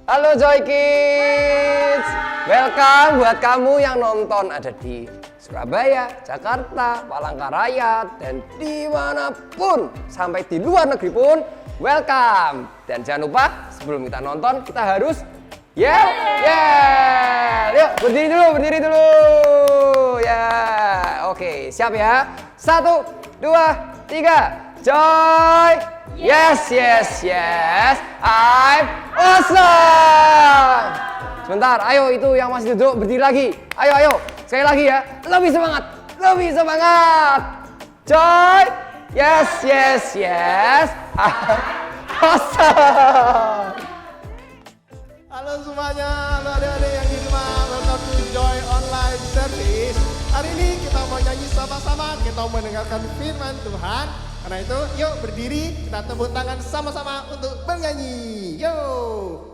Halo Joy Kids, welcome buat kamu yang nonton ada di Surabaya, Jakarta, Palangkaraya, dan dimanapun sampai di luar negeri pun welcome. Dan jangan lupa sebelum kita nonton kita harus yel. Yuk berdiri dulu ya. Oke, siap ya. 1, 2, 3. Joy. Yes, I'm awesome. Sebentar, ayo itu yang masih duduk berdiri lagi. Ayo, sekali lagi ya. Lebih semangat. Joy. Yes, I'm awesome. Halo semuanya, halo adik-adik yang di rumah. Welcome to Joy Online Service. Hari ini kita mau nyanyi sama-sama, kita mau mendengarkan firman Tuhan. Karena itu, yuk berdiri, kita tepuk tangan sama-sama untuk bernyanyi. Yuk.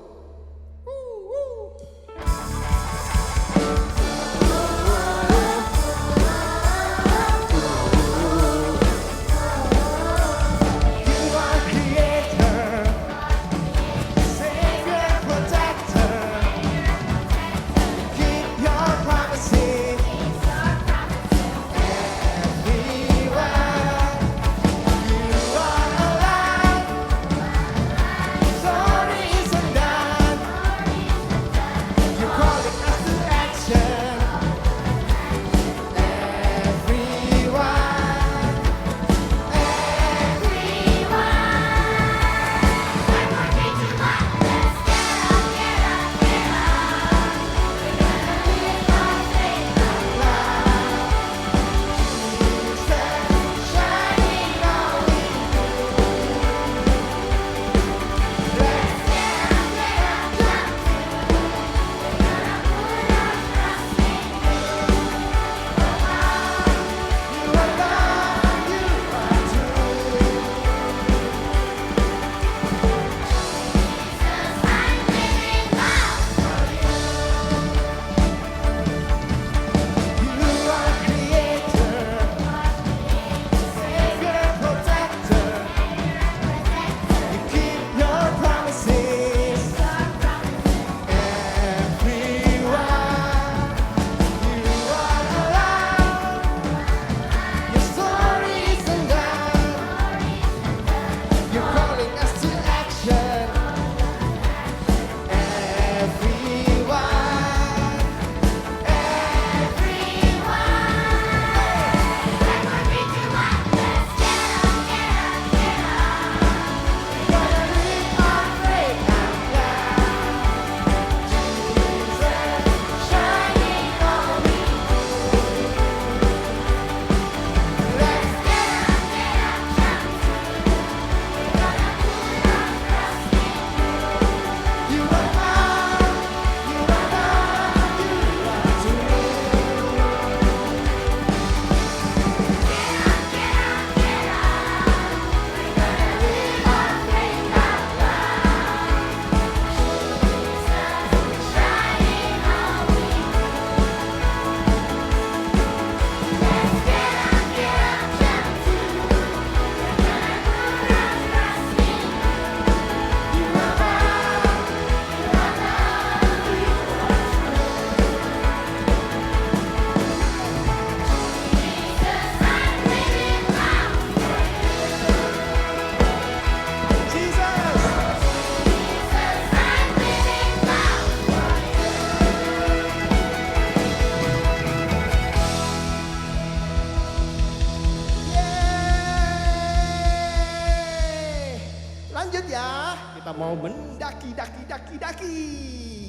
Lanjut ya, kita mau mendaki.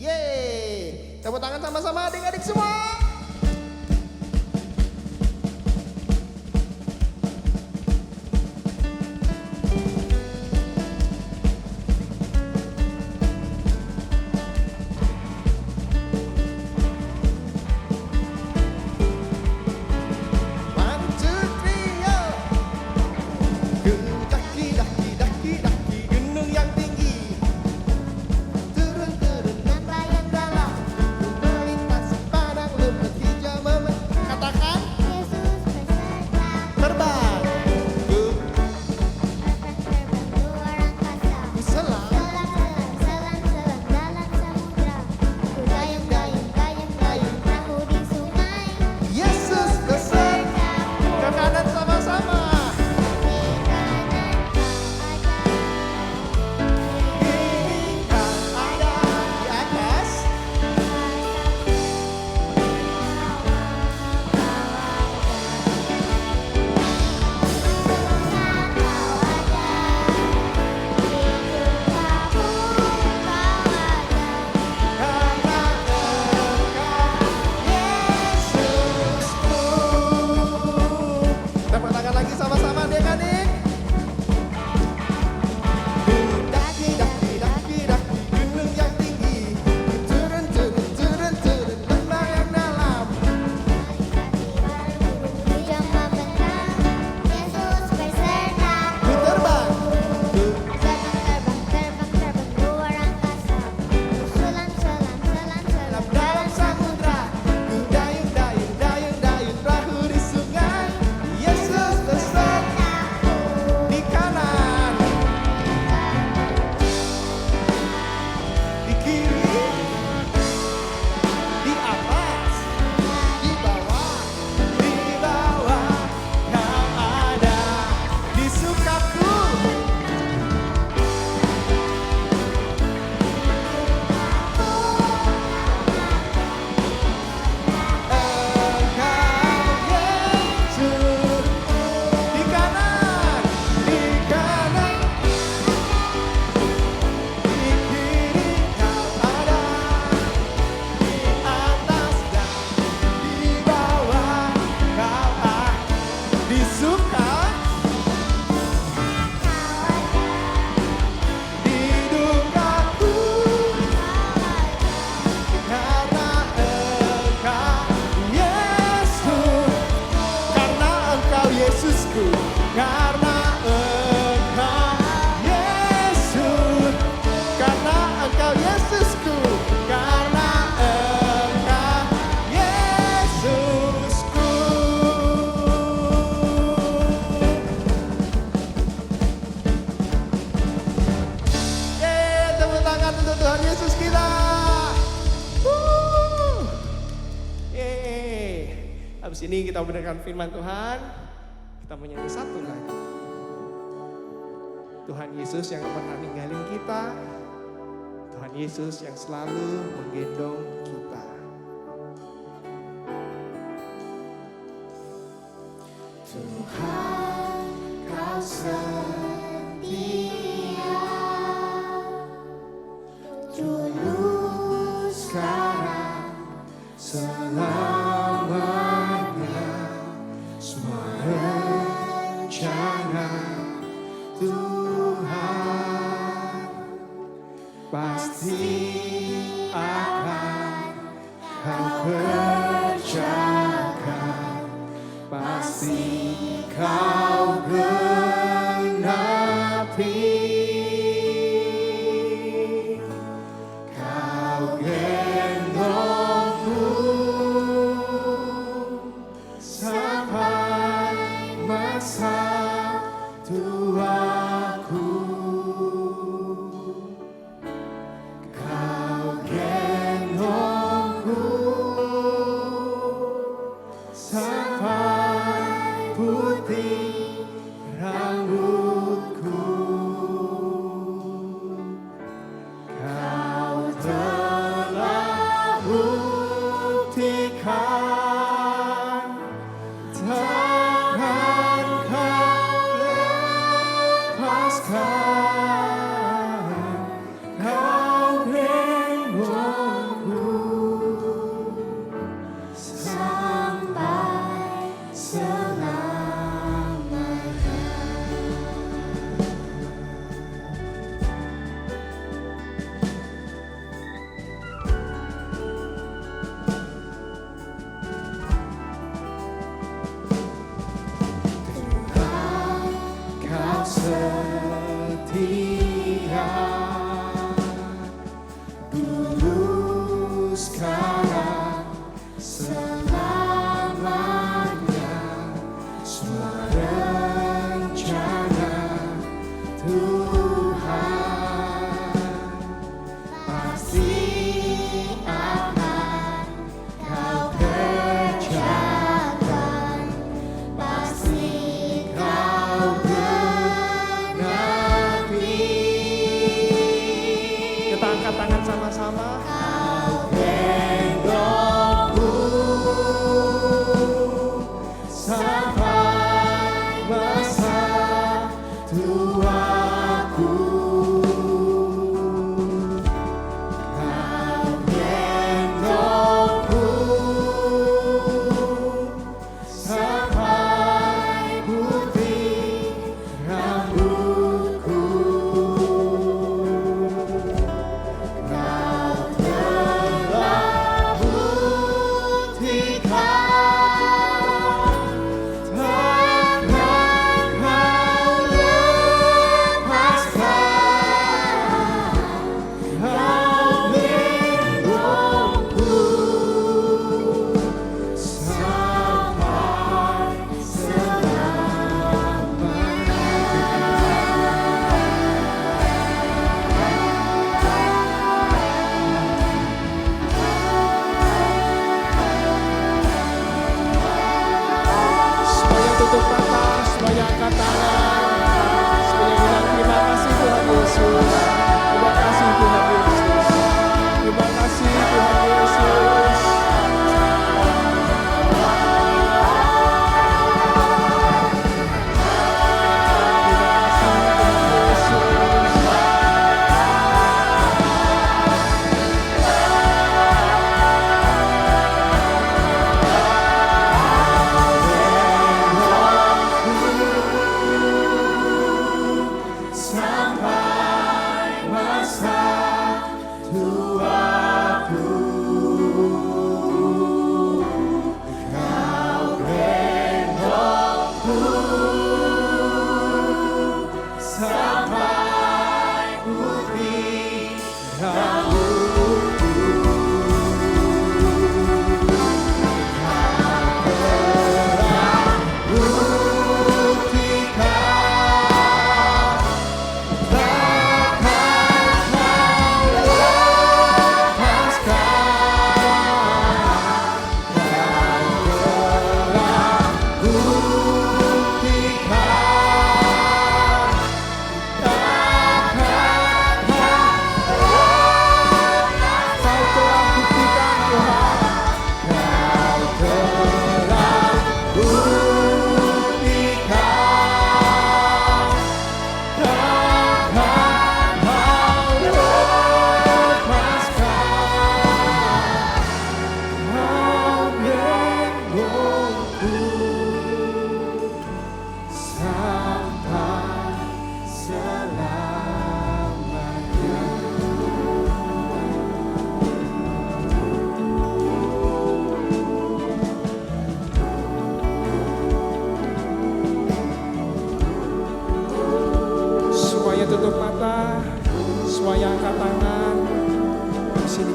Yeay. Tepuk tangan sama-sama adik-adik semua. Gunung yang tinggi, turun, melayang dalam, melintasi padang lumpur. Engkau Yesusku, karena Engkau Yesusku. Tepuk tangan untuk Tuhan Yesus kita. Habis ini kita mendengarkan firman Tuhan. Kita menyanyi satu lagi. Tuhan Yesus yang pernah ninggalin kita. Tuhan Yesus yang selalu menggendong kita. Tuhan, Kau setia, dulu, sekarang, selamanya. Semua rencana Tuhan pasti akan Kau kerjakan, pasti Kau genapi. Kau gendongku sampai masa tuaku. Kau gendongku sampai putih rambutku. Kau telah buktikan, takkan Kau lepaskan. Kau gendongku sampai selamanya. Tuhan, Kau setia, dulu, sekarang, selamanya. Semua rencana Tuhan pasti akan Kau kerjakan, pasti Kau genapi. Kita angkat tangan sama-sama. Kau gendongku Sampai masa tuaku. Kau gendongku Sampai putih rambutku. Kau telah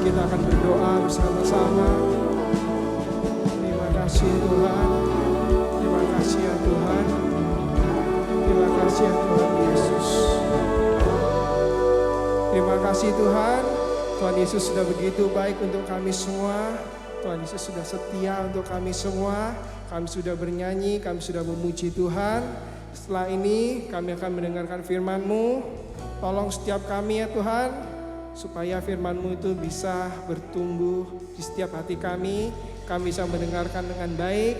kita akan berdoa bersama-sama. Terima kasih Tuhan. Terima kasih ya Tuhan. Terima kasih ya Tuhan Yesus. Terima kasih Tuhan. Tuhan Yesus sudah begitu baik untuk kami semua. Tuhan Yesus sudah setia untuk kami semua. Kami sudah bernyanyi, kami sudah memuji Tuhan. Setelah ini kami akan mendengarkan firman-Mu. Tolong setiap kami ya Tuhan, supaya firman-Mu itu bisa bertumbuh di setiap hati kami. Kami bisa mendengarkan dengan baik,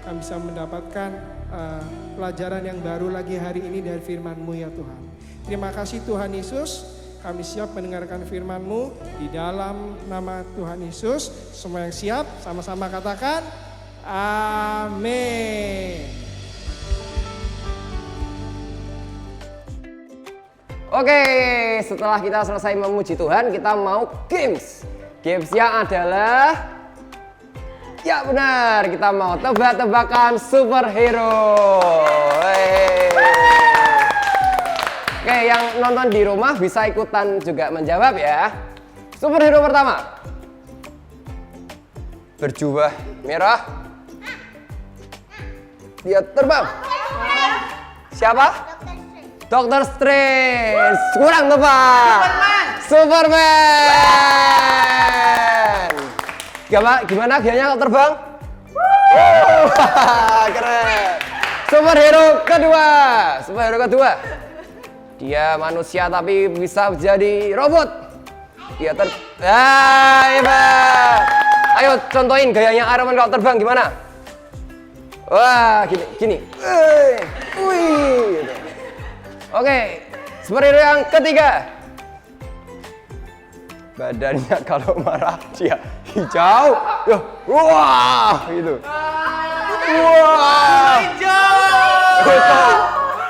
kami bisa mendapatkan pelajaran yang baru lagi hari ini dari firman-Mu ya Tuhan. Terima kasih Tuhan Yesus. Kami siap mendengarkan firman-Mu di dalam nama Tuhan Yesus. Semua yang siap, sama-sama katakan, amin. Oke, setelah kita selesai memuji Tuhan, kita mau games. Gamesnya adalah, ya benar, kita mau tebak-tebakan superhero. Oke, yang nonton di rumah bisa ikutan juga menjawab ya. Superhero pertama, berjubah merah, dia terbang. Siapa? Dr. Strange. Kurang tepat. Superman. Gimana gayanya kalau terbang? Keren. Superhero kedua. Dia manusia tapi bisa jadi robot. Dia hebat. Ayo contohin gayanya Iron Man kalau terbang gimana? Wah, gini. Wih. Oke, superhero yang ketiga. Badannya kalau marah dia hijau. Wah, gitu. Wah. Hijau.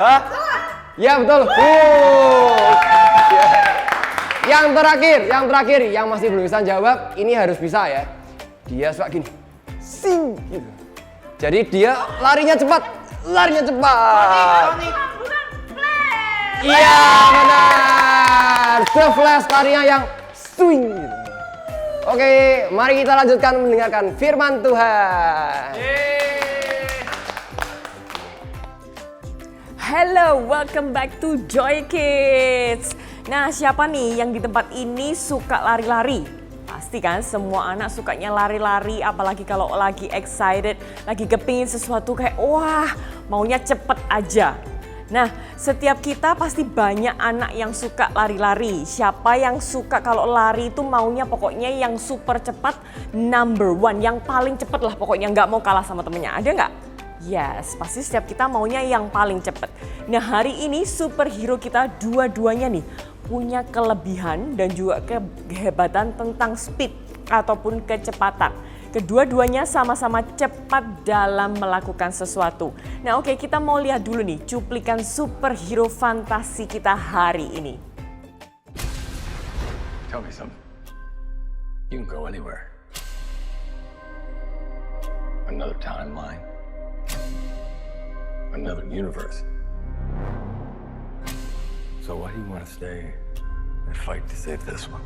Hah? Ya betul. Yang terakhir, yang masih belum bisa jawab, ini harus bisa ya. Dia suka gini, sing gitu. Jadi dia larinya cepat. Iya benar, The Flash larinya yang swing gitu. Oke, mari kita lanjutkan mendengarkan firman Tuhan. Hello, welcome back to Joy Kids. Nah, siapa nih yang di tempat ini suka lari-lari? Pasti kan semua anak sukanya lari-lari, apalagi kalau lagi excited, lagi kepingin sesuatu kayak wah, maunya cepet aja. Nah, setiap kita pasti banyak anak yang suka lari-lari. Siapa yang suka kalau lari itu maunya pokoknya yang super cepat, number one, yang paling cepet lah pokoknya, nggak mau kalah sama temennya. Ada nggak? Yes, pasti setiap kita maunya yang paling cepet. Nah, hari ini superhero kita dua-duanya nih punya kelebihan dan juga kehebatan tentang speed ataupun kecepatan. Kedua-duanya sama-sama cepat dalam melakukan sesuatu. Nah oke, kita mau lihat dulu nih cuplikan superhero fantasi kita hari ini. Tell me something. You can go anywhere. Another timeline. Another universe. So why do you want to stay and fight to save this one?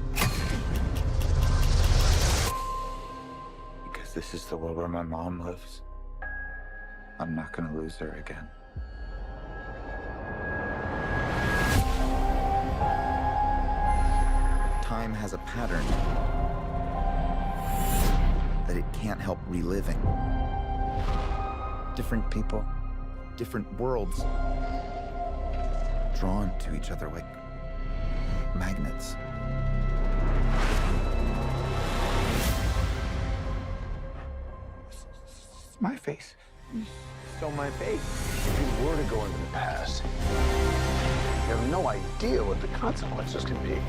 Because this is the world where my mom lives. I'm not gonna lose her again. Time has a pattern that it can't help reliving. Different people, different worlds, drawn to each other like magnets. It's my face. So my face. If you were to go into the past, you have no idea what the consequences can be.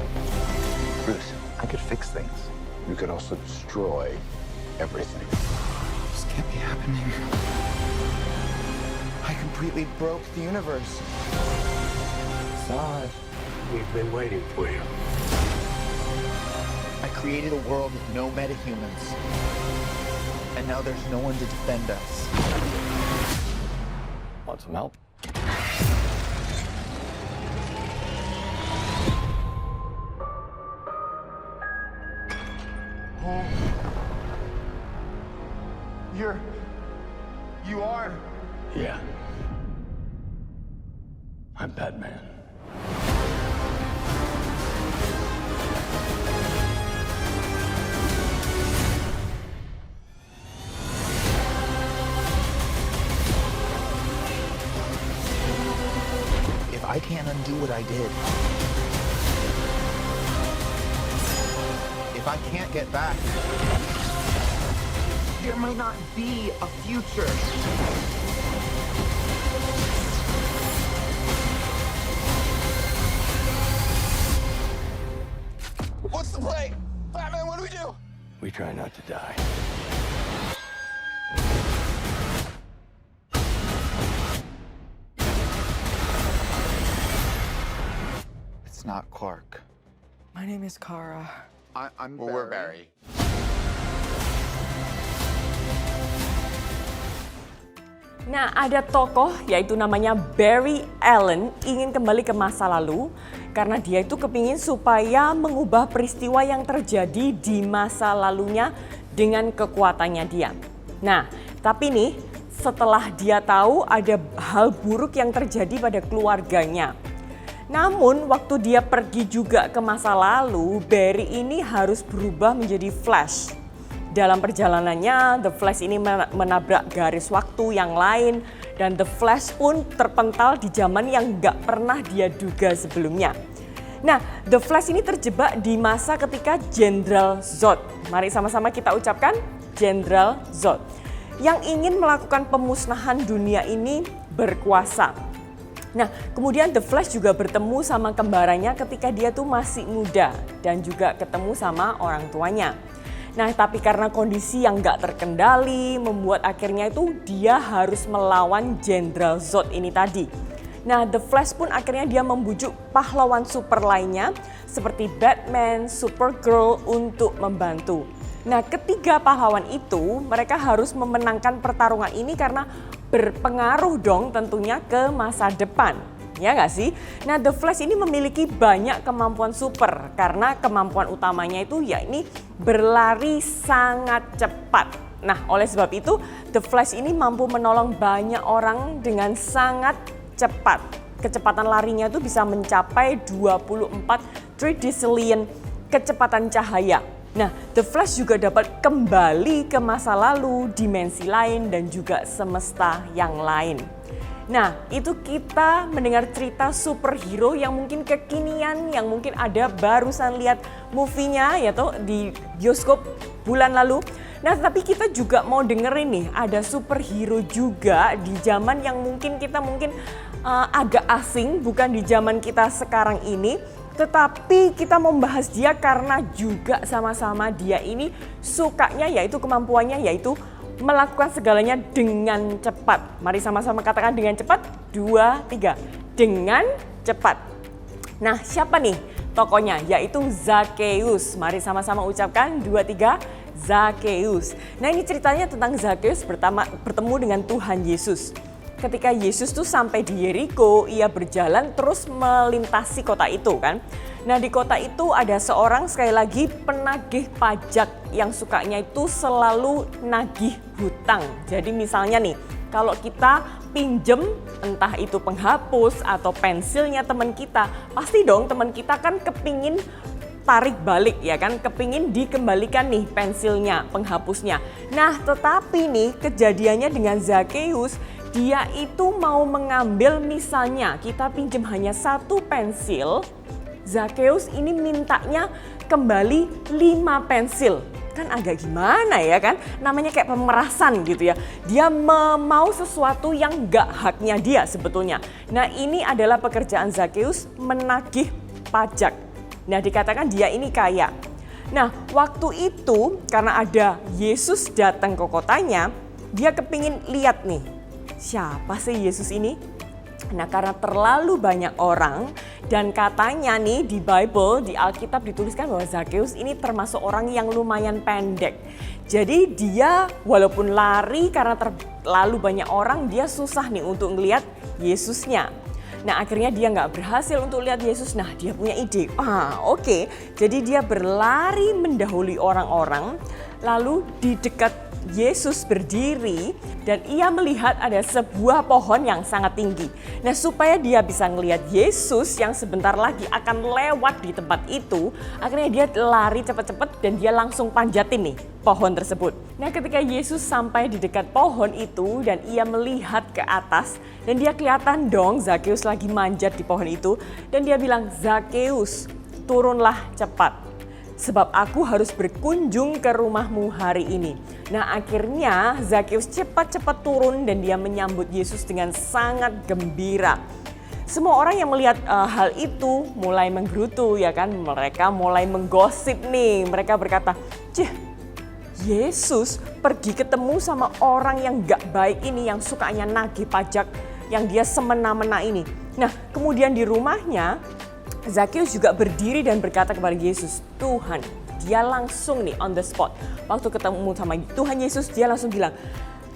Bruce, I could fix things. You could also destroy everything. This can't be happening. I completely broke the universe. Zod, we've been waiting for you. I created a world with no metahumans. And now there's no one to defend us. Want some help? You are. Yeah. I'm Batman. If I can't undo what I did, if I can't get back, there might not be a future. What's the play? Batman, what do we do? We try not to die. It's not Clark. My name is Kara. I'm Barry. We're Barry. Nah, ada tokoh yaitu namanya Barry Allen ingin kembali ke masa lalu karena dia itu kepingin supaya mengubah peristiwa yang terjadi di masa lalunya dengan kekuatannya dia. Nah, tapi nih setelah dia tahu ada hal buruk yang terjadi pada keluarganya. Namun waktu dia pergi juga ke masa lalu, Barry ini harus berubah menjadi Flash. Dalam perjalanannya, The Flash ini menabrak garis waktu yang lain dan The Flash pun terpental di zaman yang gak pernah dia duga sebelumnya. Nah, The Flash ini terjebak di masa ketika Jenderal Zod. Mari sama-sama kita ucapkan Jenderal Zod. Yang ingin melakukan pemusnahan dunia ini berkuasa. Nah, kemudian The Flash juga bertemu sama kembarannya ketika dia tuh masih muda dan juga ketemu sama orang tuanya. Nah, tapi karena kondisi yang gak terkendali membuat akhirnya itu dia harus melawan Jenderal Zod ini tadi. Nah, The Flash pun akhirnya dia membujuk pahlawan super lainnya seperti Batman, Supergirl untuk membantu. Nah, ketiga pahlawan itu mereka harus memenangkan pertarungan ini karena berpengaruh dong tentunya ke masa depan. Ya nggak sih? Nah, The Flash ini memiliki banyak kemampuan super karena kemampuan utamanya itu yakni berlari sangat cepat. Nah, oleh sebab itu The Flash ini mampu menolong banyak orang dengan sangat cepat. Kecepatan larinya itu bisa mencapai 24 tridecillion kecepatan cahaya. Nah, The Flash juga dapat kembali ke masa lalu, dimensi lain dan juga semesta yang lain. Nah, itu kita mendengar cerita superhero yang mungkin kekinian, yang mungkin ada barusan lihat movie-nya yaitu di bioskop bulan lalu. Nah, tapi kita juga mau dengerin nih, ada superhero juga di zaman yang mungkin kita agak asing, bukan di zaman kita sekarang ini. Tetapi kita membahas dia karena juga sama-sama dia ini sukanya yaitu kemampuannya yaitu melakukan segalanya dengan cepat. Mari sama-sama katakan dengan cepat. 2, 3. Dengan cepat. Nah, siapa nih tokonya? Yaitu Zacchaeus. Mari sama-sama ucapkan 2, 3. Zacchaeus. Nah, ini ceritanya tentang Zacchaeus bertemu dengan Tuhan Yesus. Ketika Yesus tuh sampai di Yeriko, ia berjalan terus melintasi kota itu kan. Nah, di kota itu ada seorang sekali lagi penagih pajak yang sukanya itu selalu nagih hutang. Jadi misalnya nih, kalau kita pinjem entah itu penghapus atau pensilnya teman kita, pasti dong teman kita kan kepingin tarik balik ya kan, kepingin dikembalikan nih pensilnya, penghapusnya. Nah, tetapi nih kejadiannya dengan Zacchaeus, dia itu mau mengambil misalnya kita pinjam hanya 1 pensil, Zacchaeus ini mintanya kembali 5 pensil. Kan agak gimana ya kan, namanya kayak pemerasan gitu ya. Dia mau sesuatu yang gak haknya dia sebetulnya. Nah, ini adalah pekerjaan Zacchaeus, menagih pajak. Nah, dikatakan dia ini kaya. Nah, waktu itu karena ada Yesus datang ke kotanya, dia kepingin lihat nih, siapa sih Yesus ini? Nah, karena terlalu banyak orang dan katanya nih di Bible, di Alkitab dituliskan bahwa Zacchaeus ini termasuk orang yang lumayan pendek. Jadi dia walaupun lari karena terlalu banyak orang, dia susah nih untuk ngelihat Yesusnya. Nah akhirnya dia nggak berhasil untuk lihat Yesus. Nah dia punya ide, oke. Jadi dia berlari mendahului orang-orang, lalu di dekat Yesus berdiri dan ia melihat ada sebuah pohon yang sangat tinggi. Nah supaya dia bisa melihat Yesus yang sebentar lagi akan lewat di tempat itu, akhirnya dia lari cepat-cepat dan dia langsung panjatin nih pohon tersebut. Nah ketika Yesus sampai di dekat pohon itu dan ia melihat ke atas dan dia kelihatan dong Zakeus lagi manjat di pohon itu dan dia bilang, "Zakeus, turunlah cepat. Sebab aku harus berkunjung ke rumahmu hari ini." Nah akhirnya Zakeus cepat-cepat turun dan dia menyambut Yesus dengan sangat gembira. Semua orang yang melihat hal itu mulai menggerutu ya kan. Mereka mulai menggosip nih. Mereka berkata, Yesus pergi ketemu sama orang yang gak baik ini, yang sukanya nagih pajak, yang dia semena-mena ini. Nah kemudian di rumahnya Zakeus juga berdiri dan berkata kepada Yesus, Tuhan, dia langsung nih on the spot. Waktu ketemu sama Tuhan Yesus, dia langsung bilang,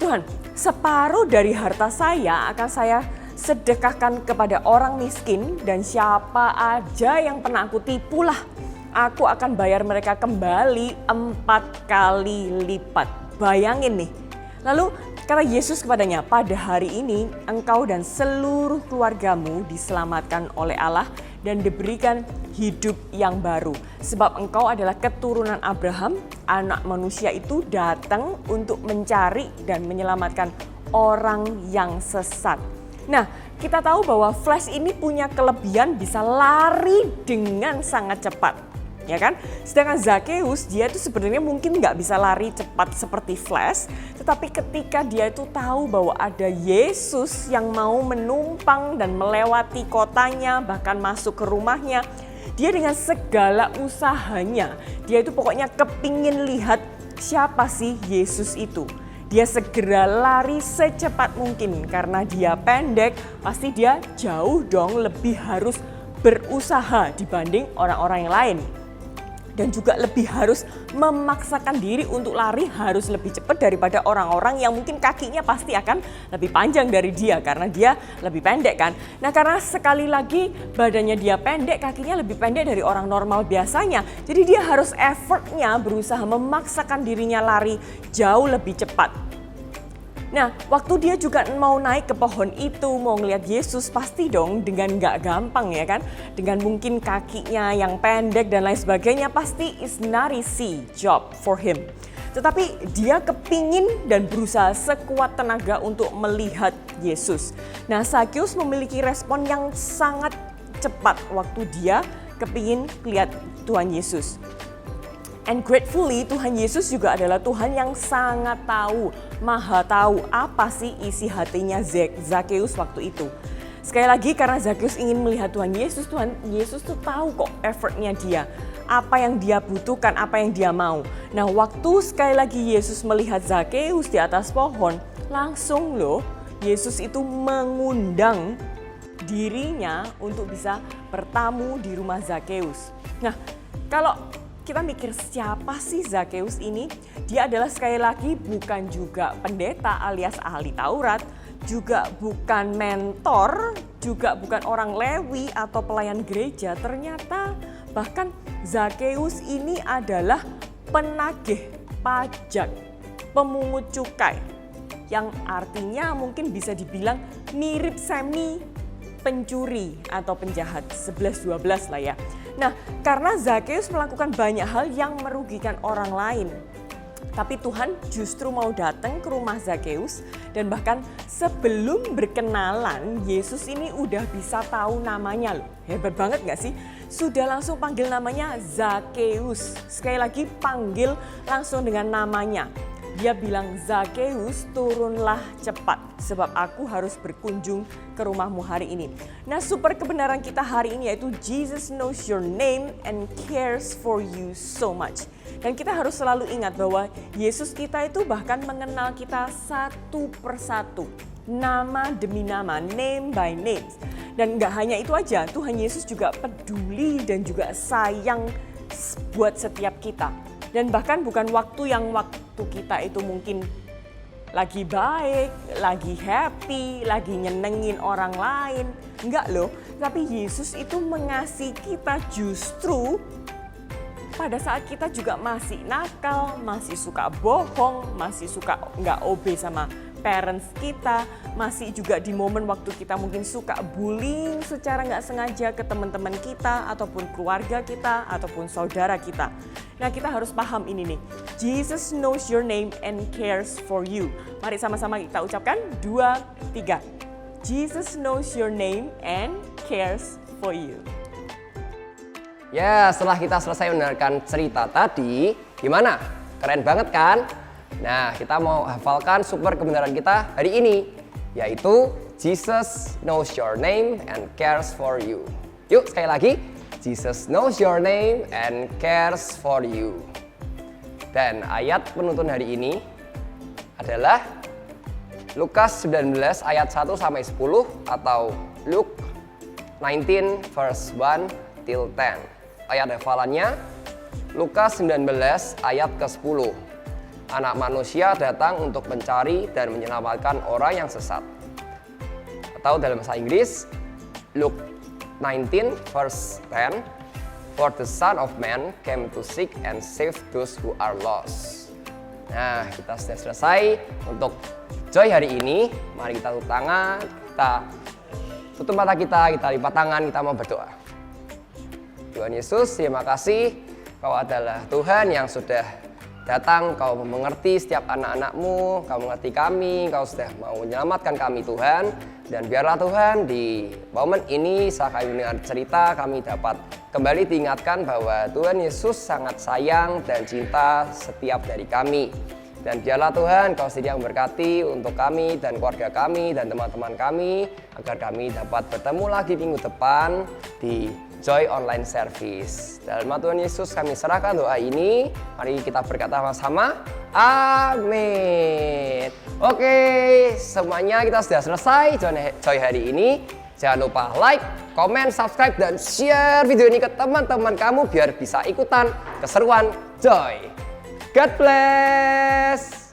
Tuhan, separuh dari harta saya akan saya sedekahkan kepada orang miskin dan siapa aja yang pernah aku tipu lah. Aku akan bayar mereka kembali 4 kali lipat. Bayangin nih. Lalu kata Yesus kepadanya, pada hari ini engkau dan seluruh keluargamu diselamatkan oleh Allah dan diberikan hidup yang baru. Sebab engkau adalah keturunan Abraham, anak manusia itu datang untuk mencari dan menyelamatkan orang yang sesat. Nah, kita tahu bahwa Flash ini punya kelebihan bisa lari dengan sangat cepat. Ya kan? Sedangkan Zakeus dia itu sebenarnya mungkin nggak bisa lari cepat seperti Flash, tetapi ketika dia itu tahu bahwa ada Yesus yang mau menumpang dan melewati kotanya, bahkan masuk ke rumahnya, dia dengan segala usahanya, dia itu pokoknya kepingin lihat siapa sih Yesus itu. Dia segera lari secepat mungkin karena dia pendek, pasti dia jauh dong lebih harus berusaha dibanding orang-orang yang lain. Dan juga lebih harus memaksakan diri untuk lari harus lebih cepat daripada orang-orang yang mungkin kakinya pasti akan lebih panjang dari dia karena dia lebih pendek kan. Nah karena sekali lagi badannya dia pendek, kakinya lebih pendek dari orang normal biasanya. Jadi dia harus effortnya berusaha memaksakan dirinya lari jauh lebih cepat. Nah, waktu dia juga mau naik ke pohon itu, mau ngeliat Yesus, pasti dong dengan gak gampang ya kan. Dengan mungkin kakinya yang pendek dan lain sebagainya, pasti is not easy job for him. Tetapi dia kepingin dan berusaha sekuat tenaga untuk melihat Yesus. Nah, Zakeus memiliki respon yang sangat cepat waktu dia kepingin lihat Tuhan Yesus. And gratefully Tuhan Yesus juga adalah Tuhan yang sangat tahu, maha tahu apa sih isi hatinya Zakeus waktu itu. Sekali lagi karena Zakeus ingin melihat Tuhan Yesus tuh tahu kok effortnya dia. Apa yang dia butuhkan, apa yang dia mau. Nah waktu sekali lagi Yesus melihat Zakeus di atas pohon, langsung loh Yesus itu mengundang dirinya untuk bisa bertamu di rumah Zakeus. Nah kalau kita mikir siapa sih Zakeus ini? Dia adalah sekali lagi bukan juga pendeta alias ahli Taurat, juga bukan mentor, juga bukan orang Lewi atau pelayan gereja. Ternyata bahkan Zakeus ini adalah penagih pajak, pemungut cukai. Yang artinya mungkin bisa dibilang mirip semi pencuri atau penjahat, 11-12 lah ya. Nah, karena Zakeus melakukan banyak hal yang merugikan orang lain. Tapi Tuhan justru mau datang ke rumah Zakeus dan bahkan sebelum berkenalan, Yesus ini udah bisa tahu namanya loh. Hebat banget gak sih? Sudah langsung panggil namanya Zakeus. Sekali lagi panggil langsung dengan namanya. Dia bilang, Zakeus turunlah cepat sebab aku harus berkunjung ke rumahmu hari ini. Nah super kebenaran kita hari ini yaitu Jesus knows your name and cares for you so much. Dan kita harus selalu ingat bahwa Yesus kita itu bahkan mengenal kita satu persatu. Nama demi nama, name by name. Dan gak hanya itu aja, Tuhan Yesus juga peduli dan juga sayang buat setiap kita. Dan bahkan bukan waktu kita itu mungkin lagi baik, lagi happy, lagi nyenengin orang lain. Enggak loh, tapi Yesus itu mengasihi kita justru pada saat kita juga masih nakal, masih suka bohong, masih suka nggak obey sama parents kita, masih juga di momen waktu kita mungkin suka bullying secara nggak sengaja ke teman-teman kita, ataupun keluarga kita, ataupun saudara kita. Nah, kita harus paham ini nih, Jesus knows your name and cares for you. Mari sama-sama kita ucapkan 2, 3. Jesus knows your name and cares for you. Ya, setelah kita selesai mendengarkan cerita tadi, gimana? Keren banget kan? Nah, kita mau hafalkan super kebenaran kita hari ini, yaitu Jesus knows your name and cares for you. Yuk, sekali lagi. Jesus knows your name and cares for you. Dan ayat penuntun hari ini adalah Lukas 19 ayat 1 sampai 10 atau Luke 19 verse 1 till 10. Ayat hafalannya Lukas 19 ayat ke-10. Anak manusia datang untuk mencari dan menyelamatkan orang yang sesat. Atau dalam bahasa Inggris, Luke 19 verse 10, for the Son of Man came to seek and save those who are lost. Nah, kita sudah selesai untuk Joy hari ini. Mari kita tutup tangan, kita tutup mata kita lipat tangan, kita mau berdoa. Tuhan Yesus, terima kasih Kau adalah Tuhan yang sudah datang, Kau mengerti setiap anak-anak-Mu, Kau mengerti kami, Kau sudah mau menyelamatkan kami Tuhan. Dan biarlah Tuhan di momen ini saat kami mendengar cerita, kami dapat kembali diingatkan bahwa Tuhan Yesus sangat sayang dan cinta setiap dari kami. Dan biarlah Tuhan Kau sendiri yang berkati untuk kami dan keluarga kami dan teman-teman kami, agar kami dapat bertemu lagi minggu depan di Joy Online Service. Dalam nama Tuhan Yesus kami serahkan doa ini. Mari kita berkata sama-sama. Amin. Oke, semuanya kita sudah selesai Joy hari ini. Jangan lupa like, komen, subscribe, dan share video ini ke teman-teman kamu biar bisa ikutan keseruan Joy. God bless.